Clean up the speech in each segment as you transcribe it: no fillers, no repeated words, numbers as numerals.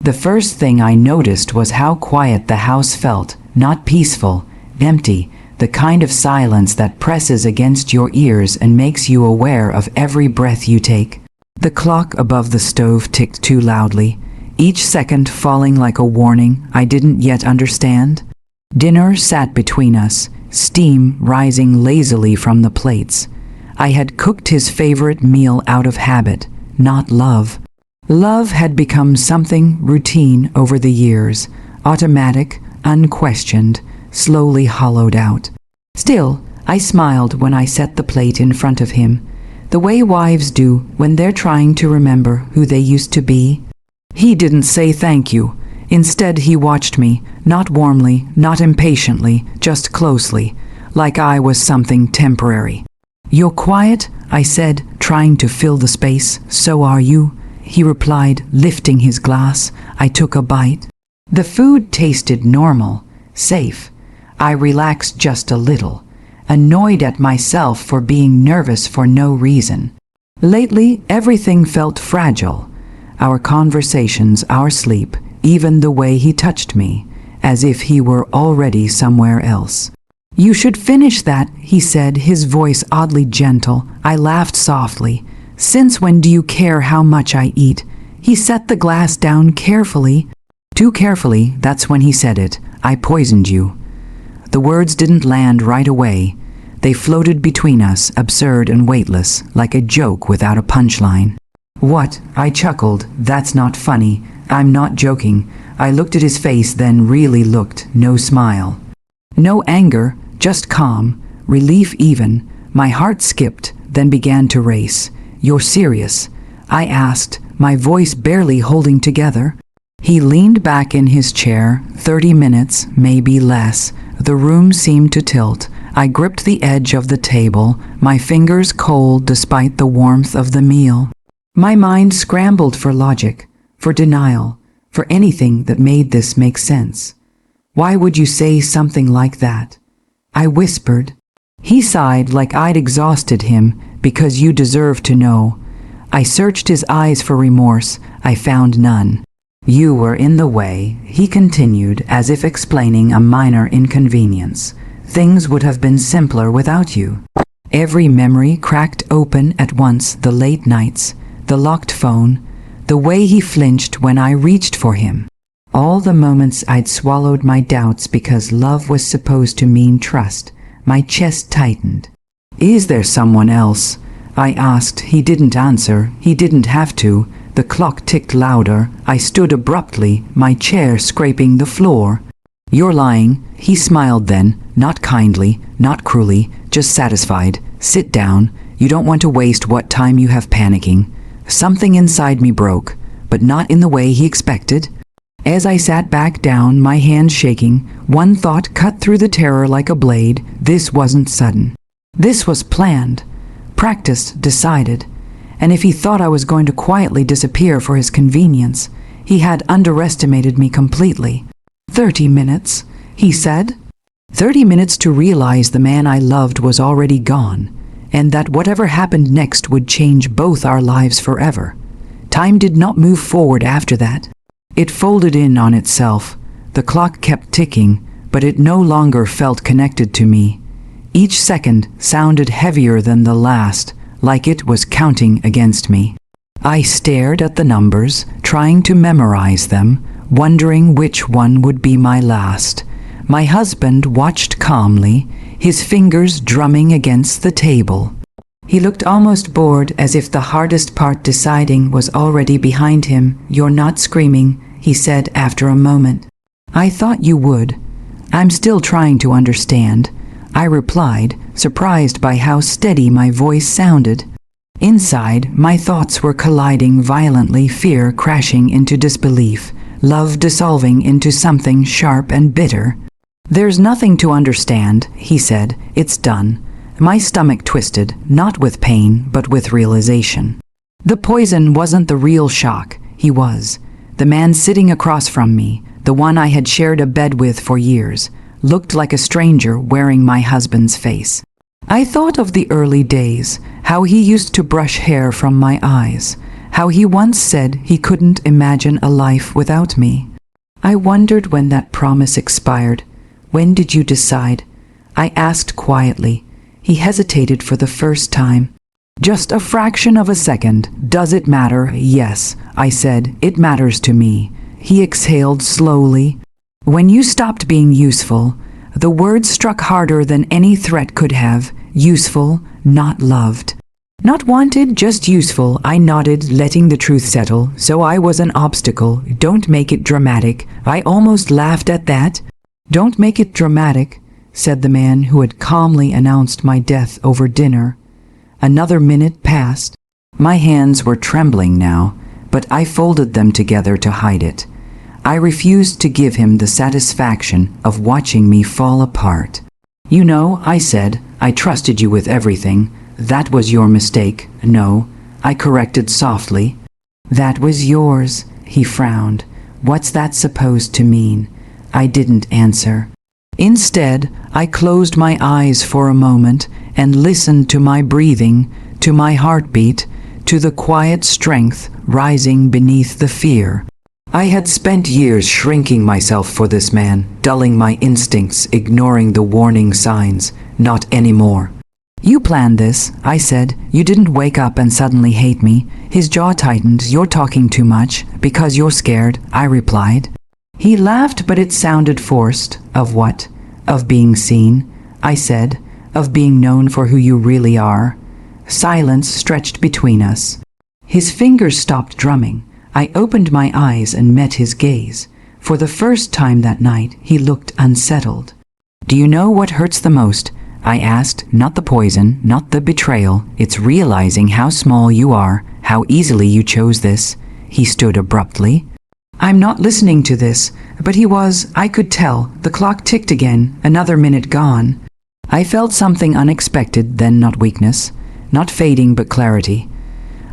The first thing I noticed was how quiet the house felt, not peaceful, empty, the kind of silence that presses against your ears and makes you aware of every breath you take. The clock above the stove ticked too loudly, each second falling like a warning I didn't yet understand. Dinner sat between us, steam rising lazily from the plates. I had cooked his favorite meal out of habit, not love. Love had become something routine over the years, automatic, unquestioned, slowly hollowed out. Still, I smiled when I set the plate in front of him, the way wives do when they're trying to remember who they used to be. He didn't say thank you. Instead, he watched me, not warmly, not impatiently, just closely, like I was something temporary. "You're quiet," I said, trying to fill the space. "So are you," he replied, lifting his glass. I took a bite. The food tasted normal, safe. I relaxed just a little, annoyed at myself for being nervous for no reason. Lately, everything felt fragile. Our conversations, our sleep, even the way he touched me, as if he were already somewhere else. "You should finish that," he said, his voice oddly gentle. I laughed softly. "Since when do you care how much I eat?" He set the glass down carefully. Too carefully, that's when he said it. "I poisoned you." The words didn't land right away. They floated between us, absurd and weightless, like a joke without a punchline. "What?" I chuckled. "That's not funny. I'm not joking." I looked at his face, then really looked. No smile. No anger, just calm, relief even. My heart skipped, then began to race. "You're serious?" I asked, my voice barely holding together. He leaned back in his chair. 30 minutes, maybe less. The room seemed to tilt. I gripped the edge of the table, my fingers cold despite the warmth of the meal. My mind scrambled for logic, for denial, for anything that made this make sense. "Why would you say something like that?" I whispered. He sighed like I'd exhausted him. "Because you deserve to know." I searched his eyes for remorse. I found none. "You were in the way," he continued, as if explaining a minor inconvenience. "Things would have been simpler without you." Every memory cracked open at once, the late nights, the locked phone, the way he flinched when I reached for him. All the moments I'd swallowed my doubts because love was supposed to mean trust. My chest tightened. "Is there someone else?" I asked. He didn't answer. He didn't have to. The clock ticked louder. I stood abruptly, my chair scraping the floor. "You're lying." He smiled then, not kindly, not cruelly, just satisfied. "Sit down. You don't want to waste what time you have panicking." Something inside me broke, but not in the way he expected. As I sat back down, my hands shaking, one thought cut through the terror like a blade. This wasn't sudden. This was planned, practiced, decided. And if he thought I was going to quietly disappear for his convenience, he had underestimated me completely. 30 minutes, he said. 30 minutes to realize the man I loved was already gone, and that whatever happened next would change both our lives forever. Time did not move forward after that. It folded in on itself. The clock kept ticking, but it no longer felt connected to me. Each second sounded heavier than the last, like it was counting against me. I stared at the numbers, trying to memorize them, wondering which one would be my last. My husband watched calmly, his fingers drumming against the table. He looked almost bored, as if the hardest part, deciding, was already behind him. "You're not screaming," he said after a moment. "I thought you would." "I'm still trying to understand," I replied, surprised by how steady my voice sounded. Inside, my thoughts were colliding violently, fear crashing into disbelief, love dissolving into something sharp and bitter. "There's nothing to understand," he said. "It's done." My stomach twisted, not with pain, but with realization. The poison wasn't the real shock. He was. The man sitting across from me, the one I had shared a bed with for years, looked like a stranger wearing my husband's face. I thought of the early days, how he used to brush hair from my eyes, how he once said he couldn't imagine a life without me. I wondered when that promise expired. When did you decide? I asked quietly. He hesitated for the first time. Just a fraction of a second. Does it matter? Yes, I said. It matters to me. He exhaled slowly. When you stopped being useful, the words struck harder than any threat could have. Useful, not loved. Not wanted, just useful. I nodded, letting the truth settle. So I was an obstacle. Don't make it dramatic. I almost laughed at that. Don't make it dramatic, said the man who had calmly announced my death over dinner. Another minute passed. My hands were trembling now, but I folded them together to hide it. I refused to give him the satisfaction of watching me fall apart. You know, I said, I trusted you with everything. That was your mistake. No, I corrected softly. That was yours, he frowned. What's that supposed to mean? I didn't answer. Instead, I closed my eyes for a moment and listened to my breathing, to my heartbeat, to the quiet strength rising beneath the fear. I had spent years shrinking myself for this man, dulling my instincts, ignoring the warning signs. Not anymore. You planned this, I said. You didn't wake up and suddenly hate me. His jaw tightened. You're talking too much. Because you're scared, I replied. He laughed, but it sounded forced. Of what? Of being seen, I said. Of being known for who you really are. Silence stretched between us. His fingers stopped drumming. I opened my eyes and met his gaze. For the first time that night, he looked unsettled. Do you know what hurts the most? I asked. Not the poison, not the betrayal. It's realizing how small you are, how easily you chose this. He stood abruptly. I'm not listening to this, but he was. I could tell. The clock ticked again, another minute gone. I felt something unexpected, then not weakness, not fading but clarity.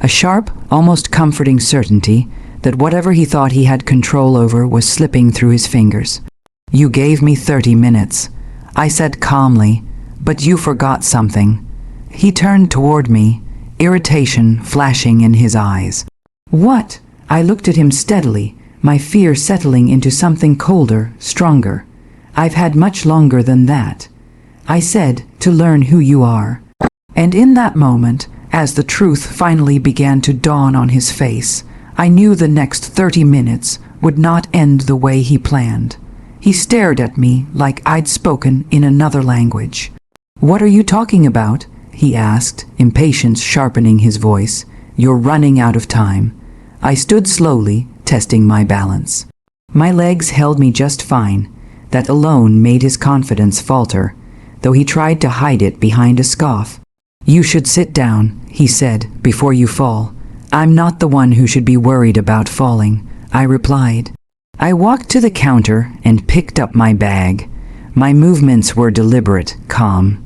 A sharp, almost comforting certainty that whatever he thought he had control over was slipping through his fingers. You gave me 30 minutes, I said calmly, but you forgot something. He turned toward me, irritation flashing in his eyes. What? I looked at him steadily, my fear settling into something colder, stronger. I've had much longer than that, I said, to learn who you are. And in that moment, as the truth finally began to dawn on his face, I knew the next 30 minutes would not end the way he planned. He stared at me like I'd spoken in another language. What are you talking about? He asked, impatience sharpening his voice. You're running out of time. I stood slowly, testing my balance. My legs held me just fine. That alone made his confidence falter, though he tried to hide it behind a scoff. You should sit down, he said, before you fall. I'm not the one who should be worried about falling, I replied. I walked to the counter and picked up my bag. My movements were deliberate, calm.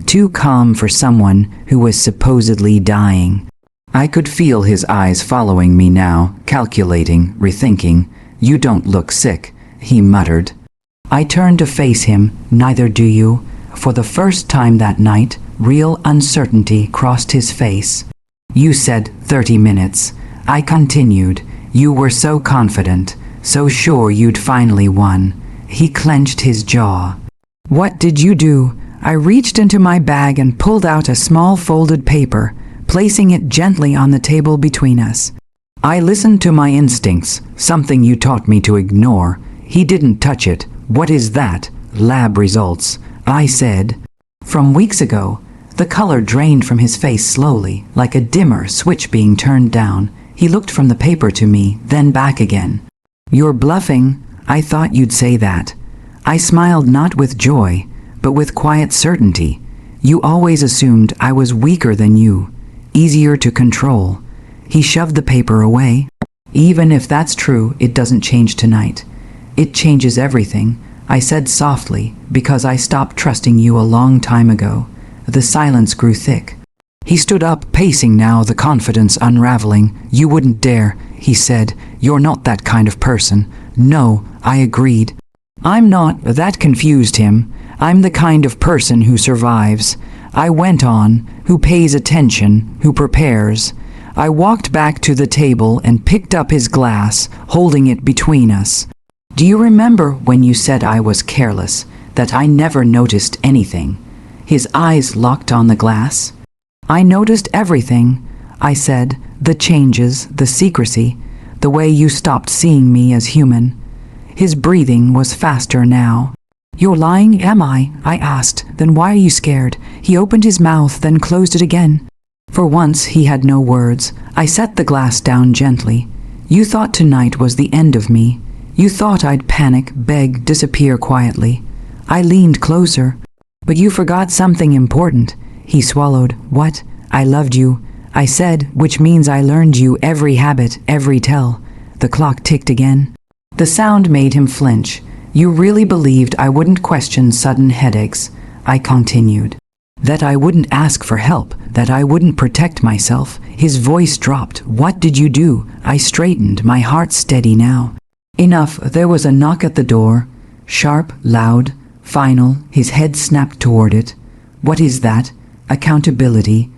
Too calm for someone who was supposedly dying. I could feel his eyes following me now, calculating, rethinking. You don't look sick, he muttered. I turned to face him. Neither do you. For the first time that night, real uncertainty crossed his face. You said 30 minutes. I continued. You were so confident, so sure you'd finally won. He clenched his jaw. What did you do? I reached into my bag and pulled out a small folded paper, placing it gently on the table between us. I listened to my instincts, something you taught me to ignore. He didn't touch it. What is that? Lab results, I said. From weeks ago. The color drained from his face slowly, like a dimmer switch being turned down. He looked from the paper to me, then back again. You're bluffing. I thought you'd say that. I smiled, not with joy, but with quiet certainty. You always assumed I was weaker than you, easier to control. He shoved the paper away. Even if that's true, it doesn't change tonight. It changes everything, I said softly, because I stopped trusting you a long time ago. The silence grew thick. He stood up, pacing now, the confidence unraveling. You wouldn't dare, he said. You're not that kind of person. No, I agreed. I'm not. That confused him. I'm the kind of person who survives. I went on, who pays attention, who prepares. I walked back to the table and picked up his glass, holding it between us. Do you remember when you said I was careless, that I never noticed anything? His eyes locked on the glass. I noticed everything, I said, the changes, the secrecy, the way you stopped seeing me as human. His breathing was faster now. You're lying, am I? I asked. Then why are you scared? He opened his mouth, then closed it again. For once he had no words. I set the glass down gently. You thought tonight was the end of me. You thought I'd panic, beg, disappear quietly. I leaned closer. But you forgot something important. He swallowed. What? I loved you, I said, which means I learned you every habit, every tell. The clock ticked again. The sound made him flinch. You really believed I wouldn't question sudden headaches, I continued. That I wouldn't ask for help, that I wouldn't protect myself. His voice dropped. What did you do? I straightened, my heart steady now. Enough, there was a knock at the door. Sharp, loud, final, his head snapped toward it. What is that? Accountability,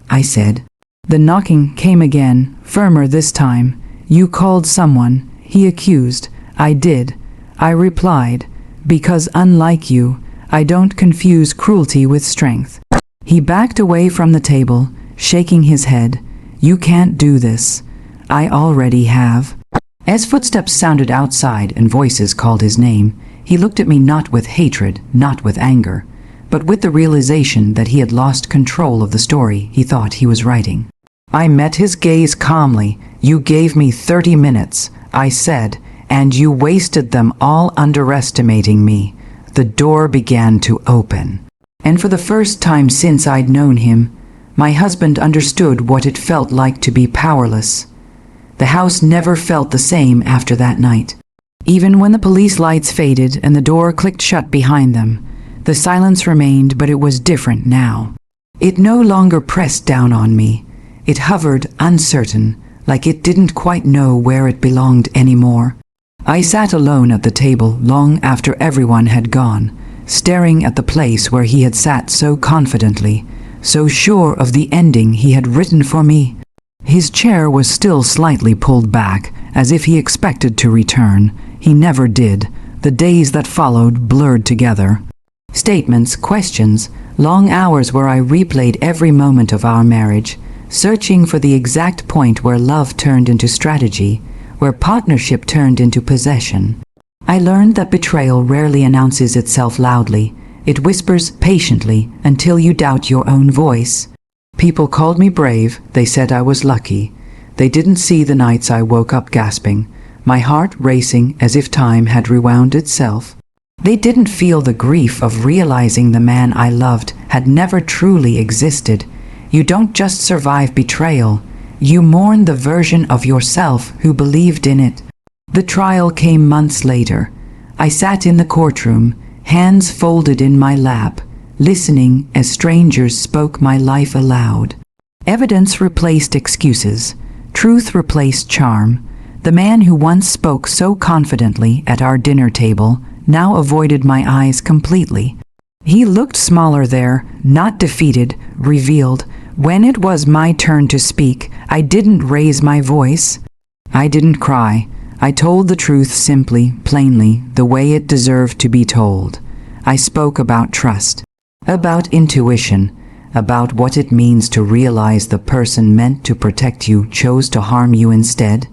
I said. The knocking came again, firmer this time. You called someone, he accused. I did. I replied, because unlike you, I don't confuse cruelty with strength. He backed away from the table, shaking his head. You can't do this. I already have. As footsteps sounded outside and voices called his name, he looked at me not with hatred, not with anger, but with the realization that he had lost control of the story he thought he was writing. I met his gaze calmly. You gave me 30 minutes, I said, and you wasted them all underestimating me. The door began to open. And for the first time since I'd known him, my husband understood what it felt like to be powerless. The house never felt the same after that night. Even when the police lights faded and the door clicked shut behind them, the silence remained, but it was different now. It no longer pressed down on me. It hovered uncertain, like it didn't quite know where it belonged anymore. I sat alone at the table long after everyone had gone, staring at the place where he had sat so confidently, so sure of the ending he had written for me. His chair was still slightly pulled back, as if he expected to return. He never did. The days that followed blurred together. Statements, questions, long hours where I replayed every moment of our marriage, searching for the exact point where love turned into strategy, where partnership turned into possession. I learned that betrayal rarely announces itself loudly. It whispers patiently until you doubt your own voice. People called me brave. They said I was lucky. They didn't see the nights I woke up gasping, my heart racing as if time had rewound itself. They didn't feel the grief of realizing the man I loved had never truly existed. You don't just survive betrayal. You mourn the version of yourself who believed in it. The trial came months later. I sat in the courtroom, hands folded in my lap, listening as strangers spoke my life aloud. Evidence replaced excuses. Truth replaced charm. The man who once spoke so confidently at our dinner table now avoided my eyes completely. He looked smaller there, not defeated, revealed. When it was my turn to speak, I didn't raise my voice. I didn't cry. I told the truth simply, plainly, the way it deserved to be told. I spoke about trust, about intuition, about what it means to realize the person meant to protect you chose to harm you instead.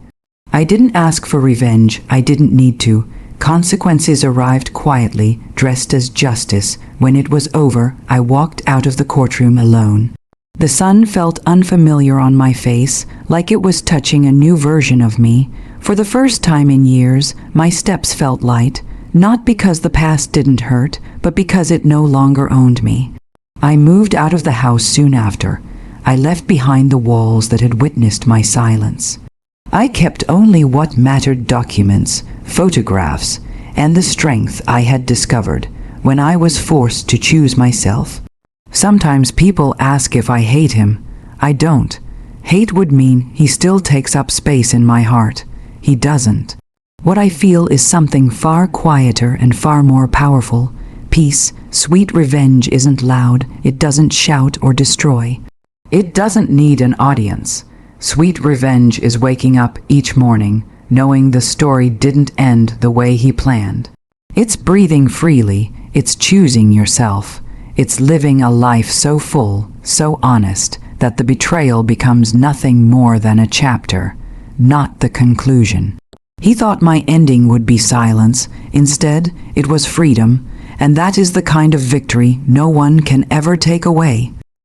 I didn't ask for revenge. I didn't need to. Consequences arrived quietly, dressed as justice. When it was over, I walked out of the courtroom alone. The sun felt unfamiliar on my face, like it was touching a new version of me. For the first time in years, my steps felt light, not because the past didn't hurt, but because it no longer owned me. I moved out of the house soon after. I left behind the walls that had witnessed my silence. I kept only what mattered: documents, photographs, and the strength I had discovered when I was forced to choose myself. Sometimes people ask if I hate him. I don't. Hate would mean he still takes up space in my heart. He doesn't. What I feel is something far quieter and far more powerful. Peace, sweet revenge isn't loud. It doesn't shout or destroy. It doesn't need an audience. Sweet revenge is waking up each morning, knowing the story didn't end the way he planned. It's breathing freely, it's choosing yourself, it's living a life so full, so honest, that the betrayal becomes nothing more than a chapter, not the conclusion. He thought my ending would be silence. Instead, it was freedom, and that is the kind of victory no one can ever take away.